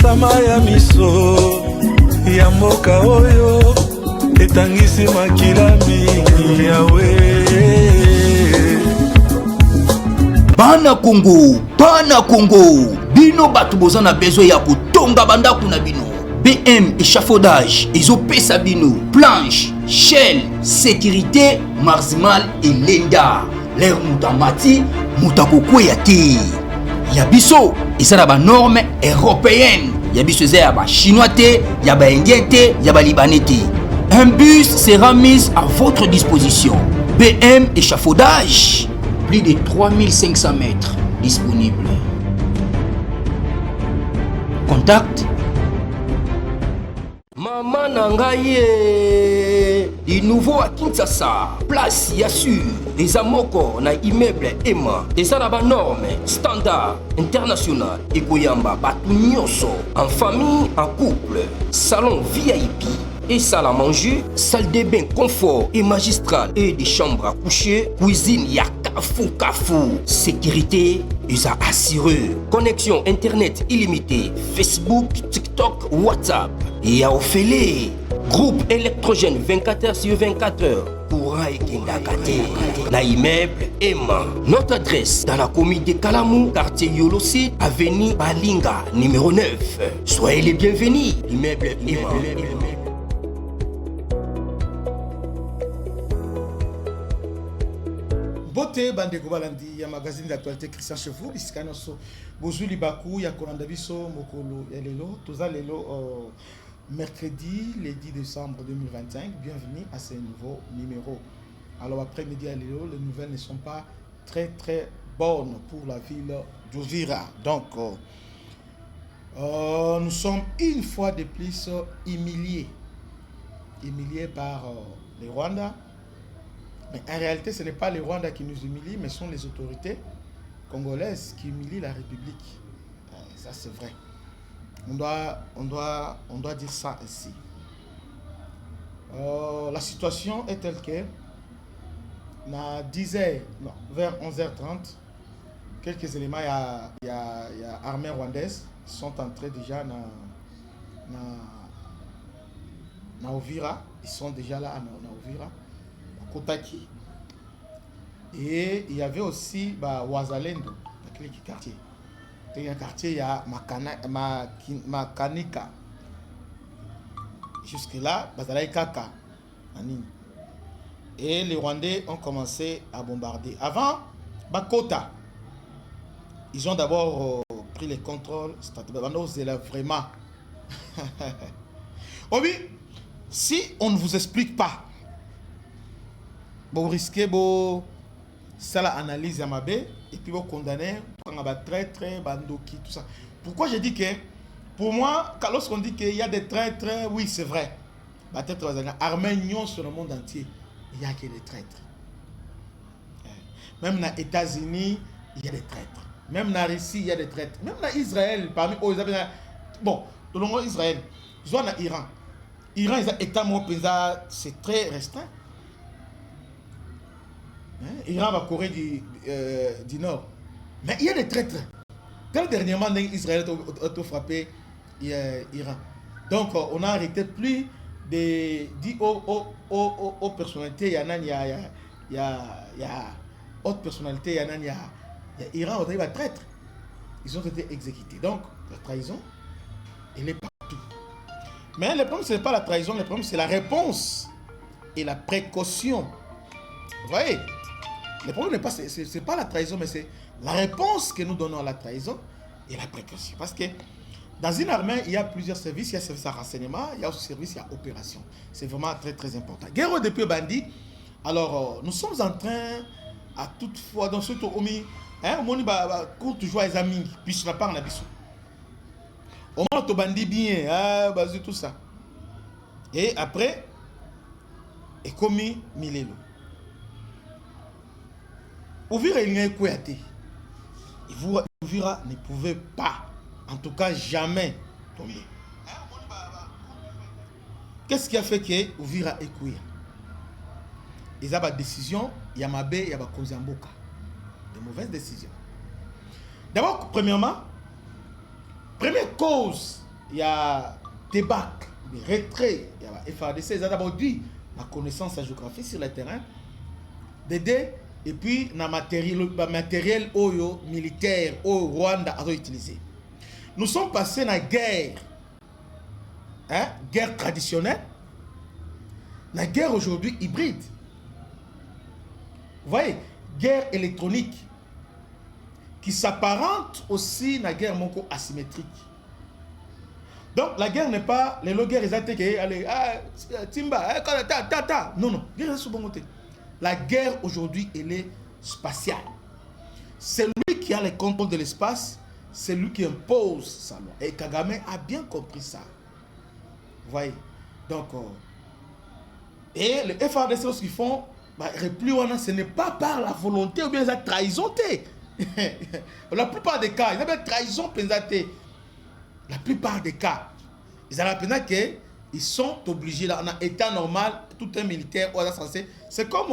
sama ya miso ya mboka oyo etangisi makila mingi yawe. Bana Congo, bino batu boza na besoin ya kotonga bandaku na bino. BM échafaudage, ezopesa bino planche, shell, sécurité, marzimal et lenda. L'air mutamati, mutakokweya te. Ya biso, eza na ba norme européenne. Ya biso eza ya ba chinois te, ya ba indien te, ya ba libanais te. Un bus sera mis à votre disposition. BM échafaudage, plus de 3500 mètres disponibles. Contact Maman Nangaye, du nouveau à Kinshasa, place Yassur, des amoko na immeuble Emma, des arabes normes, standard, international, et Koyamba, batu nyonso, en famille, en couple, salon VIP, et salle à manger, salle de bain confort et magistral, et des chambres à coucher, cuisine Kafou, sécurité, USA assuré, connexion internet illimité, Facebook, TikTok, WhatsApp, et à Ophélie, groupe électrogène 24h/24h, courant et Kindakate, na immeuble Emma. Notre adresse dans la commune de Kalamou, quartier Yolosid, avenue Balinga, numéro 9. Soyez les bienvenus, immeuble Emma. Bote bande kobalandi ya magazine d'actualité Christian Chevaux isikana so bozuli baku ya kolanda biso mokolo ya lelo toza lelo mercredi le 10 décembre 2025. Bienvenue à ce nouveau numéro. Alors après-midi à lelo, les nouvelles ne sont pas très bonnes pour la ville d'Uvira. Donc nous sommes une fois de plus humiliés par les Rwandais. Mais en réalité, ce n'est pas les Rwandais qui nous humilient, mais ce sont les autorités congolaises qui humilient la République. Ça, c'est vrai. On doit dire ça ici. La situation est telle que, vers 11h30, quelques éléments, il y a armée rwandaise qui sont entrés déjà dans Uvira. Ils sont déjà là à Uvira. Kotaki. Et il y avait aussi Wazalendo, dans quartier. Il y a un quartier, il y a Makanika. Jusque-là, Bazalaï Kaka. Et les Rwandais ont commencé à bombarder. Avant, Bakota, ils ont d'abord pris les contrôles. C'est là vraiment. Oh oui, si on ne vous explique pas, vous risquez ça l'analyse à Mabé et puis vous condamnez traître, bandoki, tout ça. Pourquoi je dis que pour moi, lorsqu'on dit qu'il y a des traîtres, oui c'est vrai. Arméniens sur le monde entier, il n'y a que des traîtres. Même dans les États-Unis, il y a des traîtres. Même dans la Russie, il y a des traîtres. Même dans Israël, parmi eux, bon, dans le monde Israël, ils ont dans Iran. Iran, c'est très restreint. Iran va Corée du Nord. Mais il y a des traîtres. Quand dernièrement, Israël a frappé Iran. Donc, on a arrêté plus de dire aux personnalités, il y a autre personnalité, il y a Iran, on va traître. Ils ont été exécutés. Donc, la trahison, elle est partout. Mais le problème, ce n'est pas la trahison, le problème, c'est la réponse et la précaution. Vous voyez? Le problème n'est pas, c'est pas la trahison, mais c'est la réponse que nous donnons à la trahison et la précaution. Parce que dans une armée, il y a plusieurs services. Il y a service à renseignement, il y a aussi service, il y a opération. C'est vraiment très important. Guerre depuis bandit. Alors, nous sommes en train, à toute fois, dans ce tour, on court toujours les amis, puis je n'ai pas en abysso. On monte au bandit bien, tout ça. Et après, et commis Milelo. Uvira ne pouvait pas, en tout cas jamais, tomber. Qu'est-ce qui a fait que Uvira Ekouya? Ils ont des décisions, Yamabe, Yabakozamboka. De mauvaises décisions. D'abord, premièrement, première cause il y a débat, des retraits, il y a FARDC, ils ont d'abord dit la connaissance, la géographie sur le terrain, d'aider, et puis le matériel militaire au Rwanda a utilisé. Nous sommes passés dans la guerre, hein, guerre traditionnelle, la guerre aujourd'hui hybride. Vous voyez, guerre électronique qui s'apparente aussi à la guerre monco asymétrique. Donc la guerre n'est pas les guerres ils attaquent allez Timba non non, guerre sur bon côté. La guerre aujourd'hui elle est spatiale. C'est lui qui a le contrôle de l'espace, c'est lui qui impose sa loi. Et Kagame a bien compris ça. Vous voyez. Donc et les FARDC ce qu'ils font repli, ce n'est pas par la volonté ou bien la trahison. La plupart des cas, ils ont trahison. La plupart des cas, ils ont la qu'ils sont obligés, là, en état normal, tout un militaire, c'est comme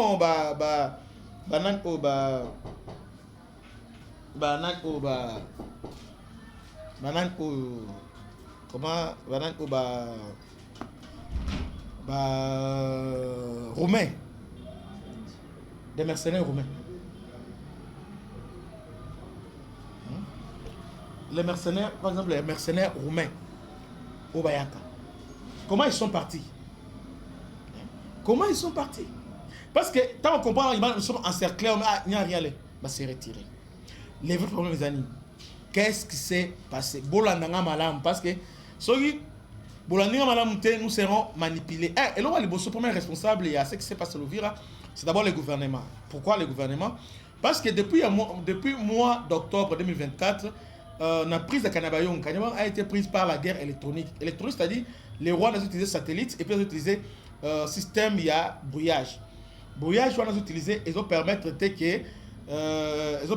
Roumain, des mercenaires roumains. Les mercenaires, par exemple, les mercenaires roumains au Bayaka. Comment ils sont partis? Comment ils sont partis? Parce que, tant qu'on comprend, nous sommes encerclés, il n'y a rien, on s'est retiré. Les vrais problèmes, mes amis, qu'est-ce qui s'est passé? Bolandanga malam, parce que, Bolandanga malam, nous serons manipulés. Et là, le premier responsable, il y a ce qui s'est passé au Vira, c'est d'abord le gouvernement. Pourquoi le gouvernement? Parce que depuis le mois d'octobre 2024, la prise de Kanabayong a été prise par la guerre électronique. Électronique, c'est-à-dire les Rwandais ont utilisé satellites et puis ils ont utilisé système, il y a brouillage. Brouillage, ils ont utilisé, ils ont permettre que ils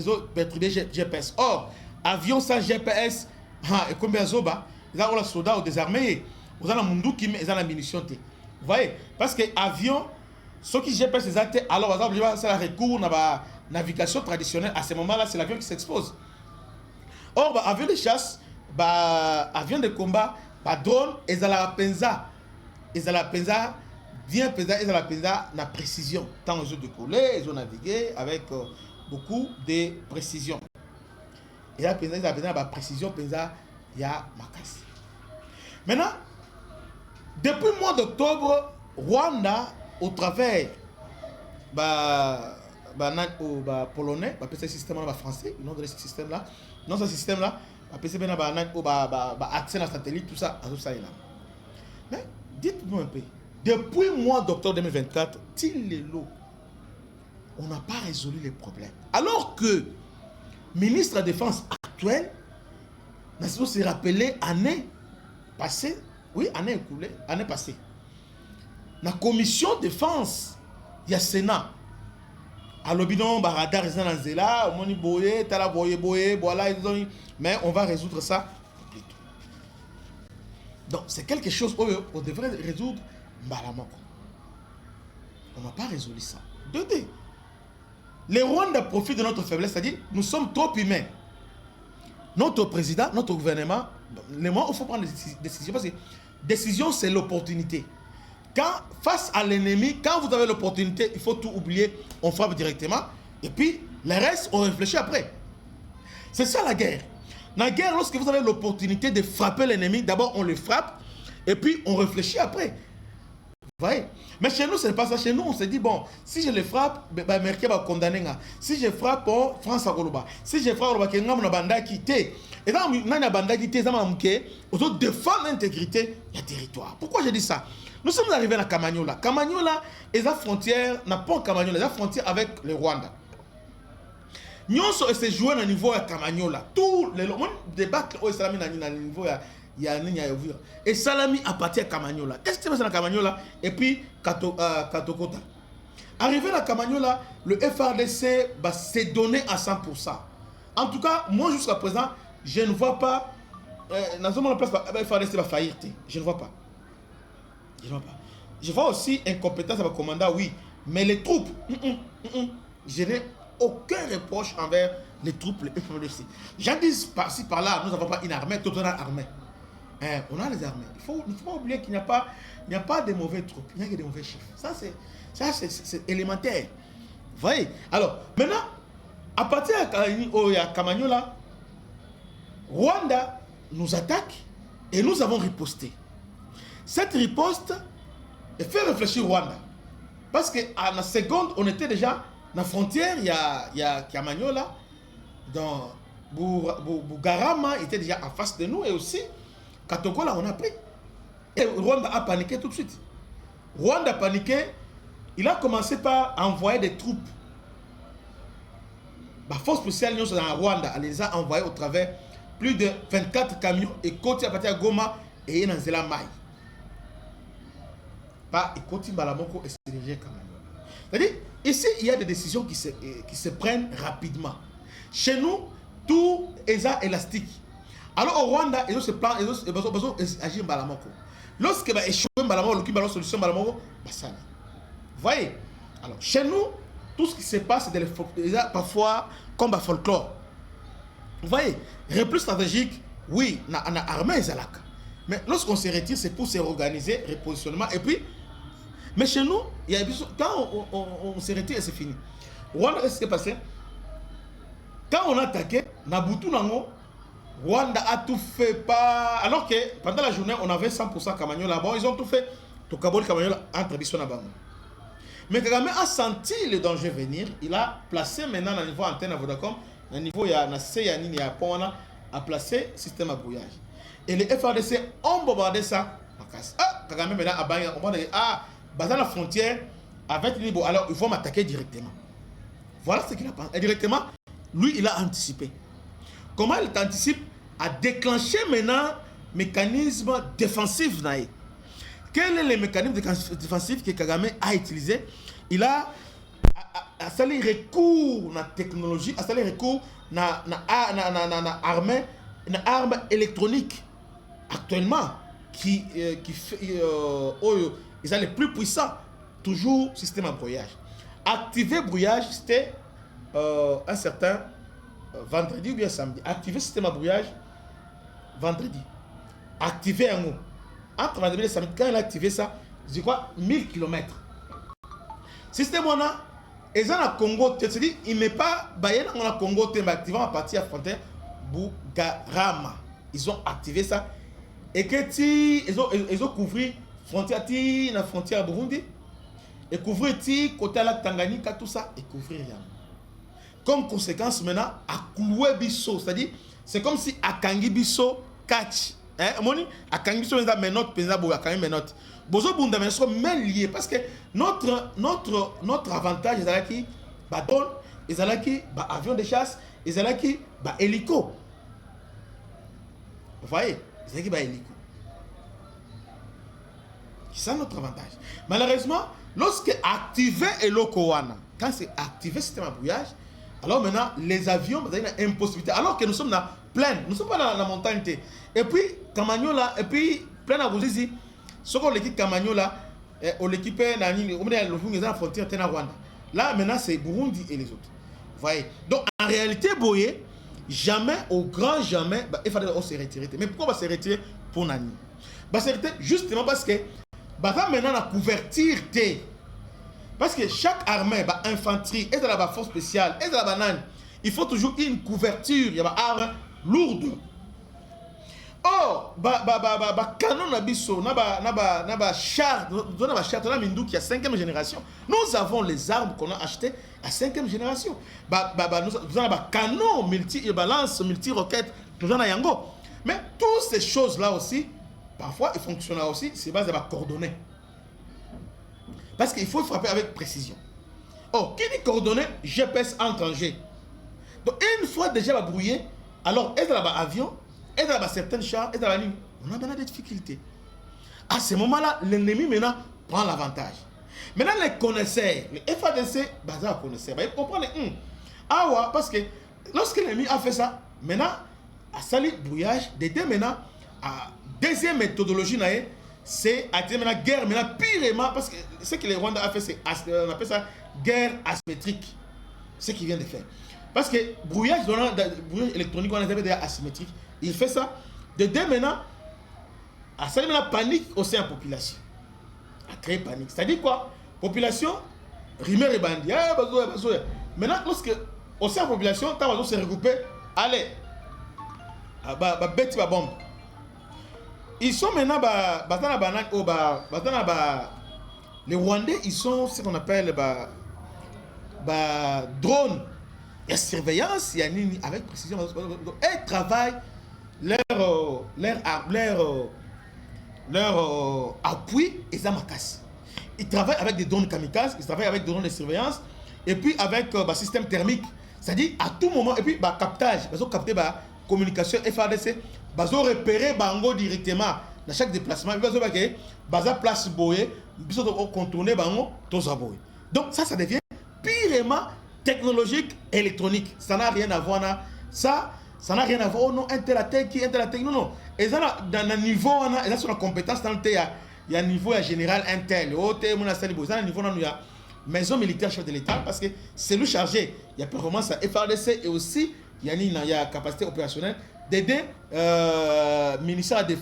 ont perturbé GPS. Or, avion sans GPS, et combien zoba, ils ont les soldats ou des armées, ils ont la mundu qui ils ont la munition. Vous voyez, parce que avion, ceux qui GPS ils ont alors c'est la recours dans la navigation traditionnelle. À ce moment-là, c'est l'avion qui s'expose. Or, avion de chasse, avion de combat, drone, ils ont la penza. Ils ont la penza, bien penza, ils ont la penza, la précision. Tant ils ont décollé, ils ont navigué avec beaucoup de précision. Et la penza, ils ont la précision, penza, il y a ma casse. Maintenant, depuis le mois d'octobre, Rwanda, au travers polonais, ce système-là français, ils ont donné ce système-là. Dans ce système-là, accès à la satellite, tout ça est là. Mais dites-moi un peu, depuis le mois d'octobre 2024, on n'a pas résolu les problèmes. Alors que le ministre de la Défense actuel, nous se rappelé année passée, oui, année écoulée, année passée, la commission de défense, il y a Sénat. À l'obidon, radar, ils sont dans Zéla, on dit boye, tala boye, voilà, mais on va résoudre ça plus tôt. Donc, c'est quelque chose qu'on devrait résoudre. On n'a pas résolu ça. Les Rwandais profitent de notre faiblesse, c'est-à-dire nous sommes trop humains. Notre président, notre gouvernement, les mois où il faut prendre des décisions, parce que décision, c'est l'opportunité. Quand, face à l'ennemi, quand vous avez l'opportunité, il faut tout oublier, on frappe directement, et puis le reste, on réfléchit après. C'est ça la guerre. La guerre, lorsque vous avez l'opportunité de frapper l'ennemi, d'abord on le frappe, et puis on réfléchit après. Vous voyez? Mais chez nous, ce n'est pas ça. Chez nous, on se dit, bon, si je le frappe, Merkel va condamner. Si je frappe, France va condamner. Si je frappe, on va banda quitter. Et dans la banda quitter, on va défendre l'intégrité du territoire. Pourquoi je dis ça? Nous sommes arrivés à Kamanyola. Kamanyola, les frontières, n'a pas Kamanyola, les frontières avec le Rwanda. Nous sommes joués au niveau de Kamanyola. Tous les débats au Salami au niveau il y a et Salami appartient à Kamanyola. Qu'est-ce qui se passe dans Kamanyola? Et puis Katokota. Arrivé à Kamanyola, le FARDC va se donner à 100%. En tout cas, moi jusqu'à présent, je ne vois pas dans la place le FARDC va faillir. Je ne vois pas. Je vois aussi incompétence à ma commandant, oui. Mais les troupes, je n'ai aucun reproche envers les troupes, les FARDC. J'en dis par-ci, par-là, nous n'avons pas une armée, tout on a une armée. Hein, on a les armées. Il ne faut pas oublier qu'il n'y a pas de mauvais troupes, il n'y a que des mauvais chefs. Ça, c'est élémentaire. Vous voyez? Alors, maintenant, à partir de Kamanyola, Rwanda nous attaque et nous avons riposté. Cette riposte fait réfléchir Rwanda. Parce qu'à la seconde, on était déjà dans la frontière, il y a Kamanyola, dans Bugarama, il était déjà en face de nous, et aussi, Katokola, on a pris. Et Rwanda a paniqué tout de suite. Rwanda a paniqué, il a commencé par envoyer des troupes. La force spéciale dans Rwanda, elle les a envoyés au travers plus de 24 camions et côté à partir de Goma et dans Zela Mai. Pas et côté Balamoko et Sénégal quand même. C'est-à-dire, ici, il y a des décisions qui se prennent rapidement. Chez nous, tout est élastique. Alors au Rwanda, ils ont ce plan, ils ont agi en Balamoko. Lorsque va échouer Balamoko, l'occupe la solution Balamoko, ça. Vous voyez? Alors, chez nous, tout ce qui se passe, c'est parfois comme un folklore. Vous voyez, repli stratégique, oui, on a armé les Alaka. Mais lorsqu'on se retire, c'est pour se réorganiser, repositionnement. Et puis, mais chez nous, il y a, quand on se retire, c'est fini. Rwanda, qu'est-ce qui s'est passé? Quand on a attaqué, Nabutu Nango, Rwanda a tout fait pas. Alors que pendant la journée, on avait 100% Kamanyola. Bon, ils ont tout fait. Tout Kaboli Kamanyola entre Bisson et Bango. Mais Kagame a senti le danger venir. Il a placé maintenant au niveau antenne à Vodacom, au niveau il y a Pona, a placé système à brouillage. Et les FRDC ont bombardé ça. Ah, Kagame maintenant a bagné. On va dire, ah, dans la frontière, avec Libo, alors il faut m'attaquer directement. Voilà ce qu'il a pensé. Et directement, lui, il a anticipé. Comment il anticipe? À déclencher maintenant le mécanisme défensif. Quel est le mécanisme défensif que Kagame a utilisé? Il a fait recours à la technologie, a fait recours à une arme électronique actuellement qui fait ils sont les plus puissants. Toujours système à brouillage. Activer brouillage, c'était un certain vendredi ou bien samedi. Activer système à brouillage vendredi. Activer un mot. Entre vendredi et samedi, quand il a activé ça, je crois 1000 km. Système on a, et dans le Congo, c'est-à-dire, il n'est pas baillé dans le Congo, mais activant à partir de la frontière Bugarama. Ils ont activé ça. Et que ils ont couvert la frontière Burundi. Et couvrir côté la Tanganyika, tout ça, et couvrir rien. Comme conséquence maintenant, à clouer bisso, c'est-à-dire, c'est comme si à Kangi bisso catch. Moni, à Kangi bisso, mais notes, à Kangi mes notes. Bozo Bunda, mais sont même liés parce que notre avantage, ils ont qui, drone, ils ont qui, avion de chasse, ils ont qui, hélico. Vous voyez, ils ont qui, hélico. C'est notre avantage. Malheureusement, lorsque activer Eloko Wana, quand c'est activé le système à brouillage, alors maintenant, les avions, il y a une impossibilité. Alors que nous sommes dans la plaine, nous ne sommes pas dans la montagne. Et puis, Kamanyola, et puis, plaine à Bouzizi, ce qu'on l'équipe Kamanyola, on l'équipe dans la frontière de Rwanda. Là, maintenant, c'est Burundi et les autres. Vous voyez? Donc, en réalité, Boye, jamais, au grand jamais, il fallait se retirer. Mais pourquoi on va se retirer pour Nani? Se retirer justement parce que, maintenant, la couverture, parce que chaque armée, infanterie, et de la force spéciale, et de la banane, il faut toujours une couverture, il y a une arme lourde. Oh, canon nabiso, naba char, qui a 5e génération. Nous avons les armes qu'on a achetées à 5e génération. Nous avons canon multi-balance, multi-roquette, nous en avons yango. Mais toutes ces choses-là aussi, parfois, ils fonctionnent aussi, c'est basé sur coordonnées. Parce qu'il faut frapper avec précision. Oh, qui dit coordonnées, GPS en danger. Donc, une fois déjà brouillé, alors, est-ce là-bas avion, est-ce là-bas certains chars, est-ce là-bas ligne, on a maintenant des difficultés. À ce moment-là, l'ennemi maintenant prend l'avantage. Maintenant, les connaisseurs, les FADC, bazar connaisseurs, ils comprennent. Ah ouais, parce que lorsque l'ennemi a fait ça, maintenant, à sali brouillage, déjà maintenant, à deuxième méthodologie, c'est maintenant guerre, maintenant pirement, parce que ce que les Rwandais a fait, c'est on appelle ça guerre asymétrique. Ce qu'il vient de faire. Parce que brouillage électronique, on a déjà asymétrique. Il fait ça. De dès maintenant, ça y a panique au sein de la population. A créé panique. C'est-à-dire quoi? Population, rumeur et bandit. Maintenant, lorsque au sein de la population, quand on se regroupe, allez, bête, bombe. Ils sont maintenant, les Rwandais, ils sont ce qu'on appelle drone. Il y a surveillance, il y a avec précision. Ils travaillent leur appui et ça casse. Ils travaillent avec des drones kamikazes, ils travaillent avec des drones de surveillance et puis avec système thermique. C'est-à-dire à tout moment, et puis captage, ils ont capté communication FADC, ils ont repéré bango directement dans chaque déplacement, ils ont place boye, ils ont contourné bango tous aboye. Donc ça devient purement technologique électronique. Ça n'a rien à voir là. Ça n'a rien à voir. Oh non, non, non. Et ça, dans le niveau, on a sur la compétence, il y a un niveau général intel. Oh, il y a un niveau, il y a maison militaire chef de l'État, parce que c'est lui chargé. Il y a performance à FRDC et aussi, il y a capacité opérationnelle d'aider d'abord ministère de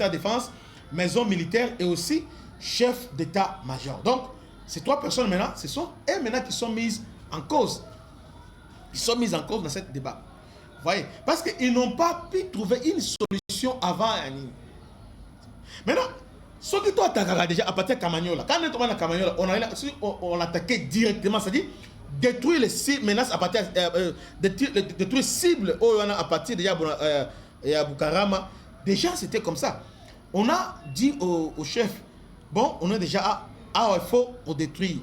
la Défense, maison militaire et aussi chef d'état-major. Donc, ces trois personnes maintenant, ce sont elles maintenant qui sont mises en cause. Ils sont mis en cause dans ce débat. Vous voyez? Parce qu'ils n'ont pas pu trouver une solution avant. Maintenant, ce qui doit attaquer déjà à partir de Kamagnola, quand on est à Kamagnola, on attaquait directement, c'est-à-dire détruire les cibles, menaces à partir détruire les cibles à partir de Bukarama. Déjà, c'était comme ça. On a dit au chef, bon, on est déjà il faut détruire.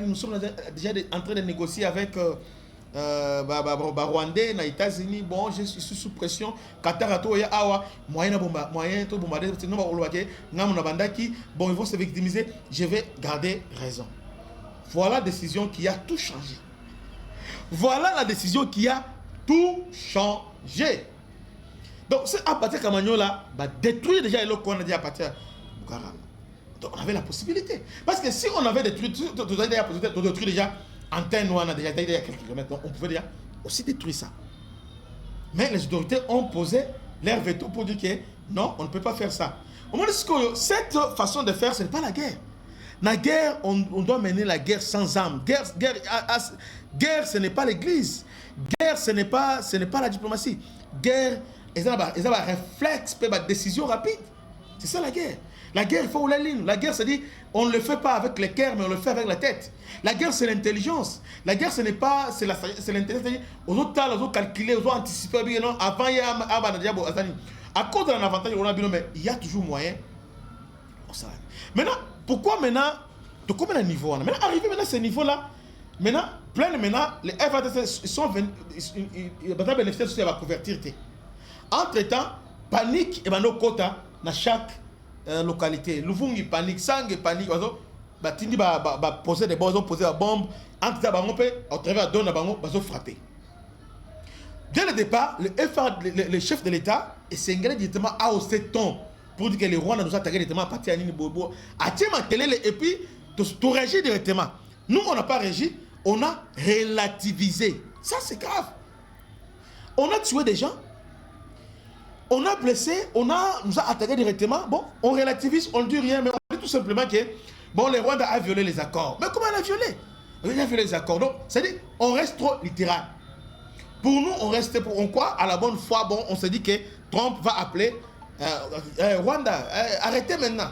Nous sommes déjà en train de négocier avec Rwandais, les États-Unis. Bon, je suis sous pression. Qatar, moyen de bombarder. Bon, ils vont se victimiser. Je vais garder raison. Voilà la décision qui a tout changé. Voilà la décision qui a tout changé. Donc, c'est à partir de Kamagnola, détruire déjà les qu'on a dit à partir de Bukarama. Donc, on avait la possibilité. Parce que si on avait détruit, déjà antenne, on a déjà quelques kilomètres, donc on pouvait déjà aussi détruire ça. Mais les autorités ont posé leur veto pour dire que non, on ne peut pas faire ça. Au moins, cette façon de faire, ce n'est pas la guerre. La guerre, on doit mener la guerre sans âme. Guerre, ce n'est pas l'église. Guerre, ce n'est pas la diplomatie. Guerre, ils ont un réflexe, une décision rapide. C'est ça la guerre. La guerre, il faut la ligne. La guerre, c'est-à-dire, on ne le fait pas avec le cœur, mais on le fait avec la tête. La guerre, c'est l'intelligence. La guerre, ce n'est pas, c'est l'intelligence. C'est-à-dire, aux autres calculer, aux autres anticiper. Avant, il y a à cause d'un avantage, on a dit, mais il y a toujours moyen. Maintenant, pourquoi maintenant, de combien de niveaux? Maintenant, arrivé maintenant à ce niveau-là, maintenant, les FATC sont venus, ils ont bénéficié de la couverture. Entre-temps, panique et nos quotas dans chaque localité. Luvungi panique, Sangue panique, Batindi poser des bombes, poser des bombes, entre-temps, au travers de la bango, frapper. Dès le départ, le chef de l'État est singalé directement à hausser ton pour dire que les Rwandais nous attaquent directement à partir de Bobo. Et puis, tout réagit directement. Nous, on n'a pas réagi, on a relativisé. Ça, c'est grave. On a tué des gens, on a blessé, nous a attaqué directement. Bon, on relativise, on ne dit rien, mais on dit tout simplement que bon, les Rwandais ont violé les accords. Mais comment on a violé? On a violé les accords. Donc, c'est-à-dire, on reste trop littéral. Pour nous, on reste pour on croit à la bonne foi. Bon, on se dit que Trump va appeler Rwanda, arrêtez maintenant.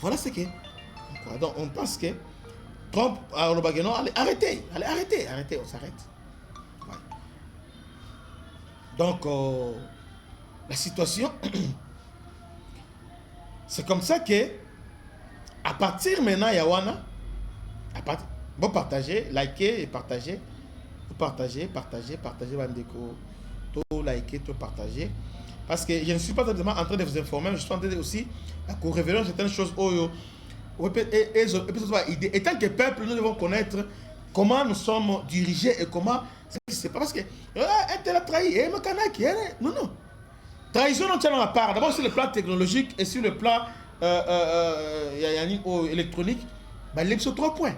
Voilà ce que. Donc, on pense que Trump, allez, arrêtez, on s'arrête. Ouais. Donc, la situation, c'est comme ça que, à partir maintenant, Yawana, vous partagez, likez et partagez. Vous partagez, Bandeko, tout liker, tout partager. Parce que je ne suis pas simplement en train de vous informer, mais je suis en train de aussi de révéler certaines choses. Et tant que peuple, nous devons connaître comment nous sommes dirigés et comment. C'est pas parce que. Elle a trahi, non. Trahison, on tient à part. D'abord, sur le plan technologique et sur le plan électronique, les 3 points.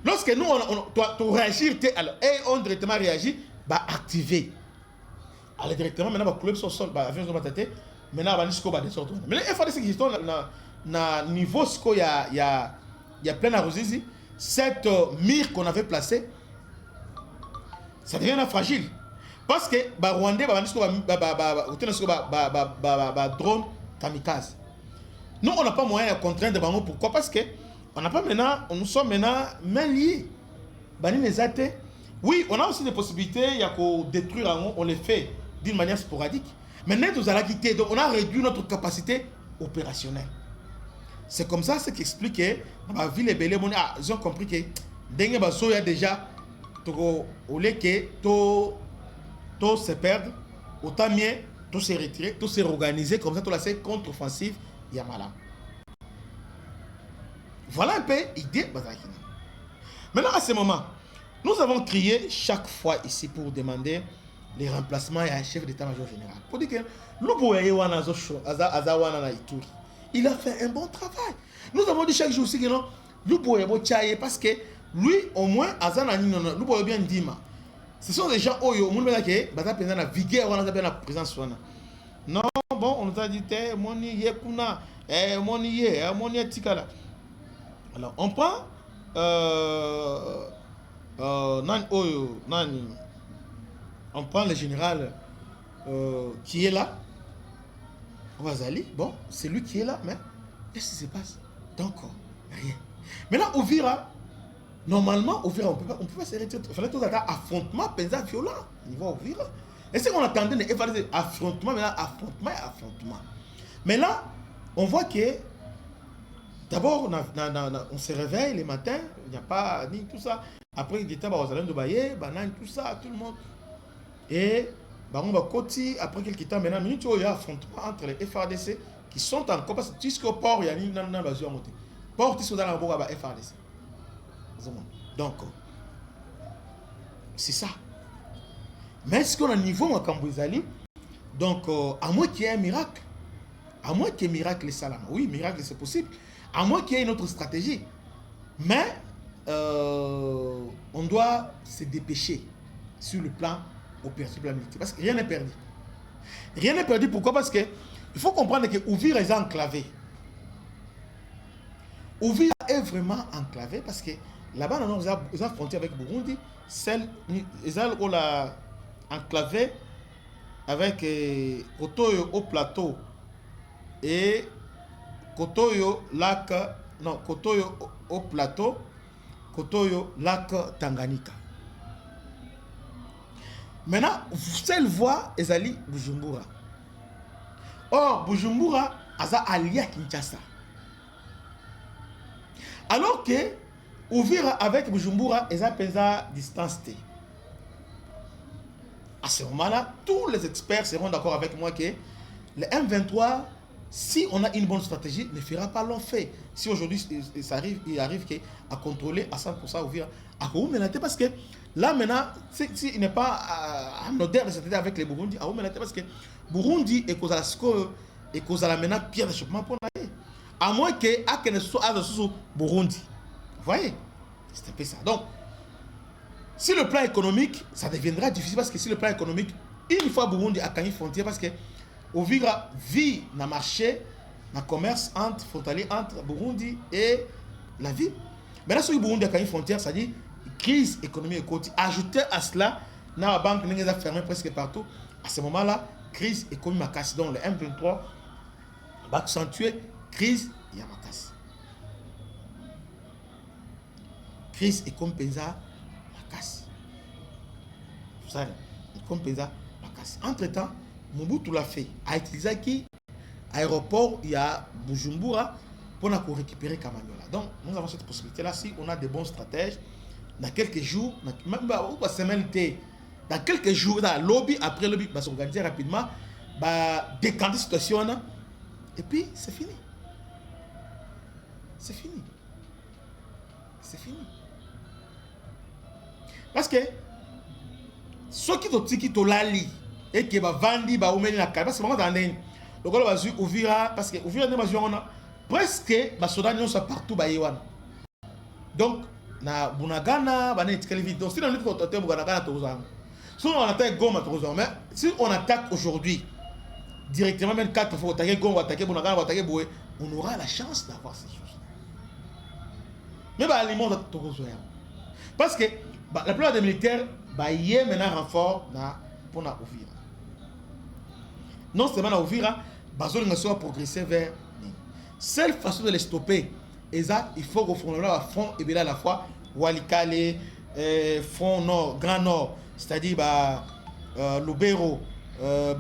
Lorsque nous, on réagit, alors, et on directement réagit, activer. Alors directement, maintenant, on club sur le sol, avion sur ma tête, maintenant on va dire des sortes. Mais les FADC qui sont na niveau il y a plein à ici. Cette mire qu'on avait placée, ça devient fragile. Parce que les Rwandais va drone kamikaze. Nous on n'a pas moyen de contraindre Bango. Pourquoi? Parce que nous sommes maintenant main liés. Oui, on a aussi des possibilités, il y a qu'à détruire, on les fait d'une manière sporadique. Mais nous allons quitter, donc on a réduit notre capacité opérationnelle. C'est comme ça, ce qui explique que la ville est belle, ils ont compris que il y a déjà, au lieu que tout se perdre, autant mieux, tout se retirer, tout se réorganiser, comme ça, tout la contre-offensive, il y a malin. Voilà un peu l'idée. Maintenant, à ce moment, nous avons crié chaque fois ici pour demander les remplacements à un chef d'état-major général. Pour dire que il a fait un bon travail. Nous avons dit chaque jour aussi que non, parce que lui, au moins, nous bien dit, ce sont des gens qui ont la vigueur, on a la présence. Non, bon, on nous a dit, alors, on prend on prend le général qui est là. Ouazali, bon, c'est lui qui est là, mais qu'est-ce qui se passe? Donc, rien. Maintenant, Uvira, normalement, Uvira, on peut pas se retirer. Il fallait tout un affrontement, pensa violent, niveau Uvira. Et c'est qu'on attendait des affrontements, maintenant, affrontement. Mais là, on voit que d'abord, on se réveille les matins, il n'y a pas ni tout ça. Après, il était de Baye, tout ça, tout le monde. Et après quelques temps, maintenant, il y a un affrontement entre les FARDC qui sont encore. Parce que jusqu'au port, il y a une invasion à monter. Port, ils sont dans la FARDC. Donc, c'est ça. Mais est-ce qu'on a un niveau à Kambouizali? Donc, à moins qu'il y ait un miracle, à moins qu'il y ait un miracle, Salama. Oui, miracle, c'est possible. À moins qu'il y ait une autre stratégie. Mais, on doit se dépêcher sur le plan opératif militaire. Parce que rien n'est perdu. Rien n'est perdu. Pourquoi? Parce que il faut comprendre que Uvira est enclavé. Uvira est vraiment enclavé parce que là-bas, nous avons frontière avec Burundi. Ils ont enclavé avec Kotoyo au plateau et Kotoyo lac, non, Kotoyo au plateau, Kotoyo lac Tanganyika. Maintenant, seule voie est Ali Bujumbura. Or, Bujumbura a allié à Kinshasa. Alors que Uvira avec Bujumbura est à distance. À ce moment-là, tous les experts seront d'accord avec moi que le M23, si on a une bonne stratégie, ne fera pas long fait. Si aujourd'hui il arrive à contrôler à 100% Uvira, parce que là maintenant, il n'est pas en odeur de s'attendre avec les Burundi, parce que Burundi est cause à la menace pire d'échappement pour aller. À moins que ne soit sous Burundi. Vous voyez? C'est un peu ça. Donc, si le plan économique, ça deviendra difficile parce que si le plan économique, une fois Burundi a gagné frontière, parce que Uvira vit dans le marché, dans le commerce frontalier entre Burundi et la ville. Maintenant, si Burundi a gagné frontière, ça dit crise économique et côté. Ajouter à cela, dans la banque, nous avons fermé presque partout. À ce moment-là, crise économique à casse. Donc, le M23 va accentuer crise et à casse. Crise économique à casse. Vous savez, économique à casse. Entre-temps, Mobutu l'a fait. A utilisé qui aéroport, il y a Bujumbura pour récupérer Kamanyola. Donc, nous avons cette possibilité-là. Si on a des bons stratèges, dans quelques jours, même dans quelques jours, dans le lobby, après le lobby, va s'organiser rapidement, va décanter la situation, et puis c'est fini. C'est fini. C'est fini. Parce que ceux qui ont lali et qui va vendre, va ouvrir la carte, parce que vraiment, donc on va ouvrir, parce que ouvrir presque, les soldats sont partout. Donc, na Bunagana, donc si on attaque Goma, mais si on attaque aujourd'hui, directement, même 4 fois, attaquer Congo, attaquer Bonagana, attaquer Boé, on aura la chance d'avoir ces choses. Mais bah, les mondes parce que bah, la plupart des militaires, bah, il y a maintenant un renfort pour Ouvira. Non seulement na Ouvira, bah, ils ont progressé vers. Seule façon de les stopper, il faut qu'on fasse un front et bien à la fois, Walikale, front nord, grand nord, c'est-à-dire bah, Lubero,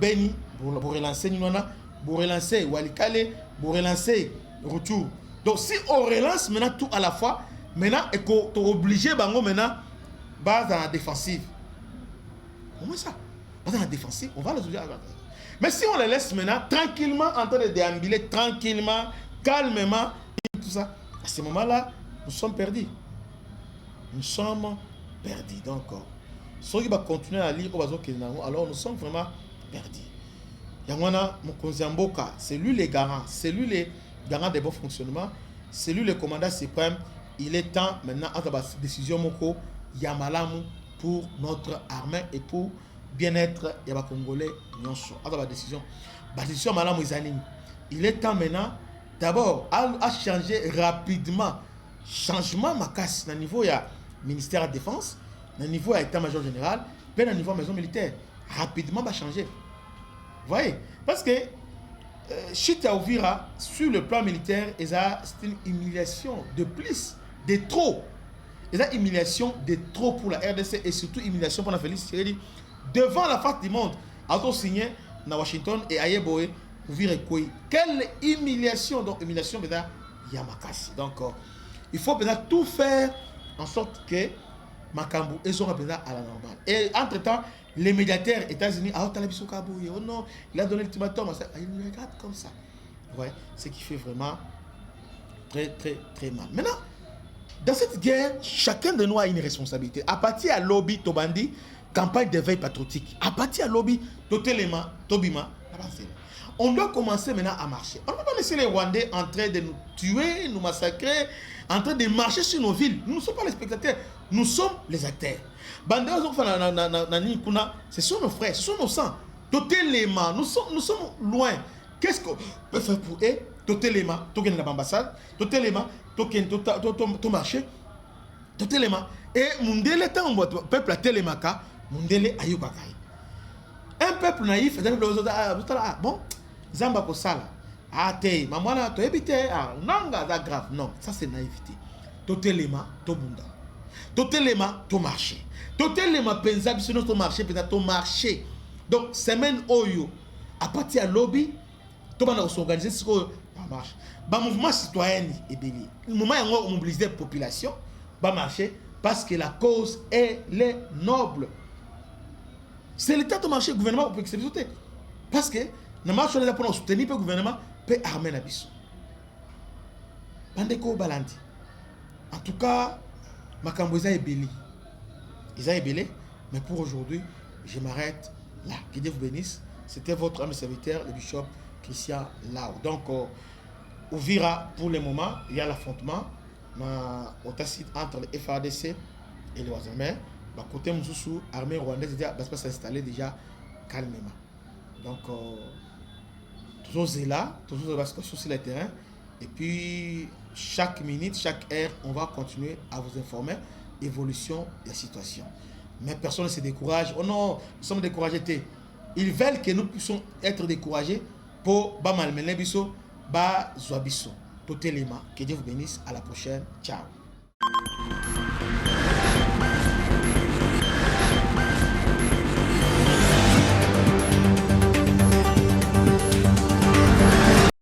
Beni, pour relancer Ninona, pour relancer Walikale, pour relancer Retour. Donc si on relance maintenant tout à la fois, maintenant, et qu'on est obligé, maintenant, base dans la défensive. Comment ça? Base dans la défensive, on va les obliger. Mais si on les laisse maintenant, tranquillement, en train de déambuler, tranquillement, calmement, tout ça, à ce moment-là, nous sommes perdus. Nous sommes perdus. Donc, ceux qui vont continuer à lire, alors nous sommes vraiment perdus. Yangwana, Mokonziamboka, c'est lui les garants, c'est lui les garants des bons fonctionnements, c'est lui le commandant suprême. Il est temps maintenant, à la décision Moko, Yamalamu pour notre armée et pour bien-être des Congolais. À la décision, Malamu Izanim. Il est temps maintenant, d'abord, à changer rapidement. Changement ma casse au niveau du ministère de la Défense, au niveau de l'état-major général, puis au niveau de la maison militaire. Rapidement, va changer. Vous voyez? Parce que Chita Ouvira, sur le plan militaire, c'est une humiliation de plus, de trop. C'est une humiliation de trop pour la RDC et surtout humiliation pour la Félix Tshisekedi devant la face du monde. Auto signé à Washington et à Yeboé, Ouvira Kouy. Quelle humiliation! Donc, humiliation, Yamakasi. Donc, il faut tout faire en sorte que Makambu et son à la normale. Et entre-temps, les médiateurs États-Unis, oh non, il a donné l'ultimatum, il nous regarde comme ça. Ouais, ce qui fait vraiment très, très, très mal. Maintenant, dans cette guerre, chacun de nous a une responsabilité. À partir à lobby, Tobandi, campagne d'éveil patriotique. À partir à lobby, Totelema, Tobima, on doit commencer maintenant à marcher. On ne peut pas laisser les Rwandais en train de nous tuer, nous massacrer, en train de marcher sur nos villes. Nous ne sommes pas les spectateurs, nous sommes les acteurs. Ce sont nos frères, ce sont nos sangs. Totelema, nous sommes loin. Qu'est-ce qu'on peut faire pour eux? Totelema, token la ambassade, Totelema, token to marché, Totelema. Et Mundele tant peuple à Telemaka, Mundele ayubakai. Un peuple naïf, bon, Zamba Kosala, te, mamana, to éviter, nanga, ça grave. Non, ça c'est naïveté. Totelema, to bunda. Totelema, to marché. Totelema, penza, biso notre marché, peut-être to marché. Donc, semaine oyo, à partir de lobby, to bana s'organiser, c'est quoi, marche. Bah, mouvement citoyen est béni. Le moment où on mobilise la population, bah, marcher, parce que la cause, elle est noble. C'est l'état de marché, le gouvernement peut exécuter. Parce que, nous marchons là pour soutenir le gouvernement, peut armer la biso. Bandeko Balandi. En tout cas, Makambo est béni. Ils ont ébélé, mais pour aujourd'hui, je m'arrête là. Que Dieu vous bénisse. C'était votre ami serviteur, le bishop Christian Lao. Donc, Ouvira, pour le moment, il y a l'affrontement entre le FARDC et les Ouazamais. Côté Moussou, l'armée rwandaise va s'installer déjà calmement. Donc, toujours là, toujours sur le terrain. Et puis, chaque minute, chaque heure, on va continuer à vous informer évolution de la situation. Mais personne ne se décourage. Oh non, nous sommes découragés. Ils veulent que nous puissions être découragés pour malmener biso, ba zoabiso. Totelema. Que Dieu vous bénisse. À la prochaine. Ciao.